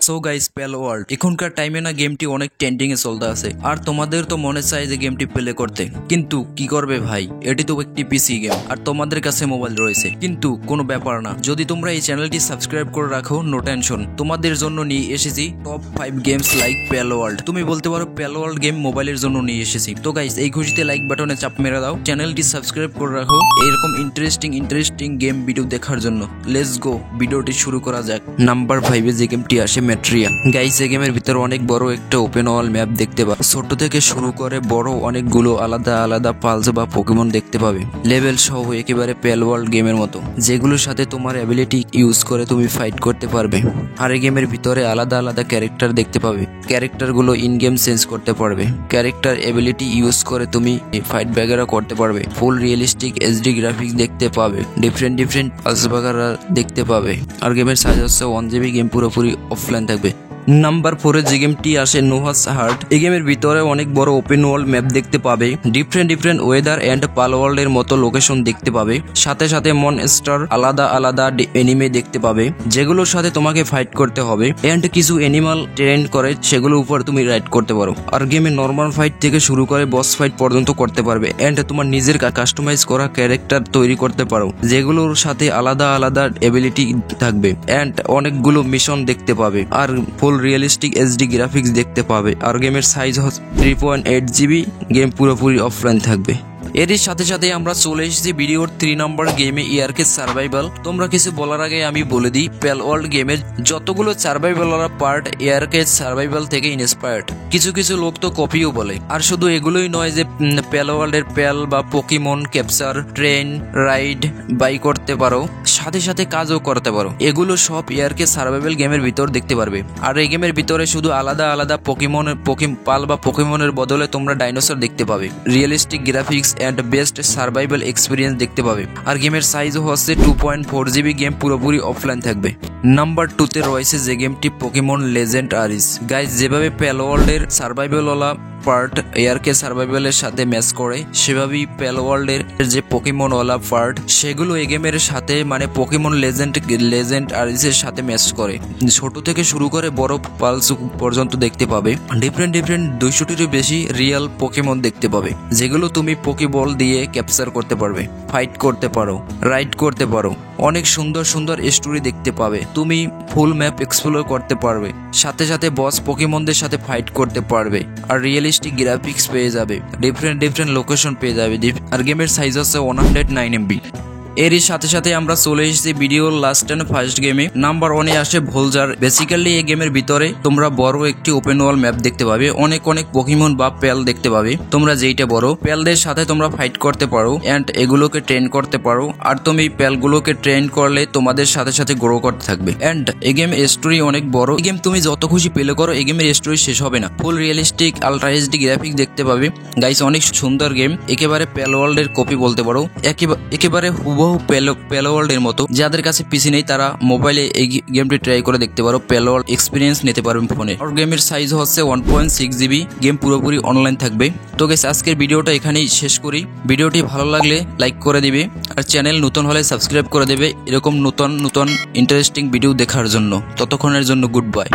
So guys Pal world এখনকার টাইমে না গেমটি অনেক ট্রেন্ডিং এ চলতে আছে আর তোমাদের তো মনে চায় যে গেমটি প্লে করতে, কিন্তু কি করবে ভাই, এটি তো একটি পিসি গেম আর তোমাদের কাছে মোবাইল রয়েছে। কিন্তু কোনো ব্যাপার না, যদি তোমরা এই চ্যানেলটি সাবস্ক্রাইব করে রাখো নো টেনশন, তোমাদের জন্য নিয়ে এসেছি top 5 games like Pal world. তুমি বলতে পারো প্যাল ওয়ার্ল্ড গেম মোবাইলের জন্য নিয়ে এসেছি। তো গাইস এই খুশিতে লাইক বাটনে চাপ মেরে দাও, চ্যানেলটি সাবস্ক্রাইব করে রাখো এরকম ইন্টারেস্টিং গেম ভিডিও দেখার জন্য। লেটস গো, ভিডিওটি শুরু করা যাক। নাম্বার 5 যে গেমটি আসে ম্যাট্রিয়া। গাইস এই গেমের ভিতরে অনেক বড় একটা ওপেন ওয়ার্ল্ড ম্যাপ দেখতে পাবে, ছোট থেকে শুরু করে বড় অনেকগুলো আলাদা পালস বা পোকেমন দেখতে পাবে, লেভেল সহ একেবারে প্যাল ওয়ার্ল্ড গেমের মতো, যেগুলোর সাথে তোমার অ্যাবিলিটি ইউজ করে তুমি ফাইট করতে পারবে। আর এই গেমের ভিতরে আলাদা ক্যারেক্টার দেখতে পাবে, ক্যারেক্টারগুলো ইন গেম চেঞ্জ করতে পারবে, ক্যারেক্টার অ্যাবিলিটি ইউজ করে তুমি ফাইট ব্যাগেরা করতে পারবে, ফুল রিয়েলিস্টিক এইচডি গ্রাফিক্স দেখতে পাবে, ডিফারেন্ট পালস ব্যাগেরা দেখতে পাবে। আর গেমের সাইজ হচ্ছে 1 GB, গেম পুরোপুরি অফলাইন থাকবে। নাম্বার 4 যে গেমটি আসে নোহাস হার্ট। এই গেমের ভিতরে অনেক বড় ওপেন ওয়ার্ল্ড ম্যাপ দেখতে পাবে, different weather and Palworld এর মতো লোকেশন দেখতে পাবে, সাথে মনস্টার আলাদা এনিমে দেখতে পাবে, যেগুলোর সাথে তোমাকে ফাইট করতে হবে এন্ড কিছু অ্যানিমাল ট্রেন করে সেগুলোর উপর তুমি রাইড করতে পারো। আর গেমে নর্মাল ফাইট থেকে শুরু করে বস ফাইট পর্যন্ত করতে পারবে এন্ড তোমার নিজের কাস্টমাইজ করা ক্যারেক্টার তৈরি করতে পারো, যেগুলোর সাথে আলাদা এবিলিটি থাকবে এন্ড অনেকগুলো মিশন দেখতে পাবে। আর ফুল রিয়েলিস্টিক এইচডি গ্রাফিক্স দেখতে পাবে। আর গেমের সাইজ হচ্ছে 3.8 GB, গেম পুরোপুরি অফলাইন থাকবে। এরই সাথে আমরা চলে এসেছি ভিডিওর 3 নম্বর গেমে ইয়ারকে সার্ভাইভাল। তোমরা কিছু বলার আগে আমি বলে দিই, প্যাল ওয়ার্ল্ড গেমের যতগুলো সার্ভাইভাল পার্ট ইয়ারকে সার্ভাইভাল থেকে ইন্সপায়ার্ড। কিছু লোক তো কপিও বলে। আর শুধু এগুলোই নয় যে প্যাল ওয়ার্ল্ডের প্যাল বা Pokemon capture, train, ride, buy করতে পারো, সাথে কাজও করতে পারো। এগুলো সব ইয়ারকে সার্ভাইভাল গেমের ভিতর দেখতে পারবে। আর এই গেমের ভিতরে শুধু আলাদা পাল বা পোকেমনের বদলে তোমরা ডাইনোসর দেখতে পাবে, realistic graphics and best survival experience দেখতে পাবে। আর গেমের সাইজও হচ্ছে 2.4 GB, গেম পুরোপুরি অফলাইন থাকবে। নাম্বার 2 তে রয়েছে যে গেমটি পোকেমন লেজেন্ড আরিস। গাইজ যেভাবে প্যাল ওয়ার্ল্ডের সার্ভাইভাল ওয়ালা পার্ট এয়ারকে সার্ভাইভালের সাথে ম্যাচ করে, সেভাবেই প্যাল ওয়ার্ল্ডের যে পোকেমন ওয়ালা পার্ট সেগুলো এই গেমের সাথে মানে পোকেমন লেজেন্ড আরিসের সাথে ম্যাচ করে। ছোট থেকে শুরু করে বড় পালস পর্যন্ত দেখতে পাবে, ডিফারেন্ট 200টিরও বেশি রিয়েল পোকেমন দেখতে পাবে, যেগুলো তুমি পোকেবল দিয়ে ক্যাপচার করতে পারবে, ফাইট করতে পারো, রাইড করতে পারো। অনেক সুন্দর স্টোরি দেখতে পাবে, তুমি ফুল ম্যাপ এক্সপ্লোর করতে পারবে, সাথে বস পোকেমনদের সাথে ফাইট করতে পারবে। আর রিয়েলিস্টিক গ্রাফিক্স পেয়ে যাবে, ডিফারেন্ট লোকেশন পেয়ে যাবে। আর গেমের সাইজ হচ্ছে 109 MB। এরই সাথে আমরা চলে এসেছি ভিডিওর লাস্ট এন্ড ফার্স্ট গেমে। নাম্বার 1 এ আসে ভোলজার। বেসিক্যালি এই গেমের ভিতরে তোমরা বড় একটি ওপেন ওয়ার্ল্ড ম্যাপ দেখতে পাবে, অনেক পোকেমন বা প্যাল দেখতে পাবে। তোমরা যেইটা বড় প্যালদের সাথে তোমরা ফাইট করতে পারো এন্ড এগুলোকে ট্রেন করতে পারো। আর তুমি এই প্যালগুলোকে ট্রেন করলে তোমাদের সাথে গ্রো করতে থাকবে। এন্ড এই গেম স্টোরি অনেক বড়। এই গেম তুমি যত খুশি প্লে করো, এই গেমের স্টোরি শেষ হবে না। ফুল রিয়েলিস্টিক আলট্রা এইচডি গ্রাফিক্স দেখতে পাবে। গাইস অনেক সুন্দর গেম, একেবারে প্যাল ওয়ার্ল্ডের কপি বলতে পারো, একেবারে হুবহু প্যাল ওয়ার্ল্ড এর মতো। যাদের কাছে পিসি নেই তারা মোবাইলে এই গেমটি ট্রাই করে দেখতে পারো, প্যাল ওয়ার্ল্ড এক্সপিরিয়েন্স নিতে পারবেন ফোনে। আর গেমের সাইজ হচ্ছে 1.6 GB, গেম পুরোপুরি অনলাইন থাকবে। তো গাইস আজকের ভিডিওটা এখানেই শেষ করি। ভিডিওটি ভালো লাগলে লাইক করে দিবে, আর চ্যানেল নতুন হলে সাবস্ক্রাইব করে দেবে এরকম নতুন ইন্টারেস্টিং ভিডিও দেখার জন্য। ততক্ষণের জন্য গুড বাই।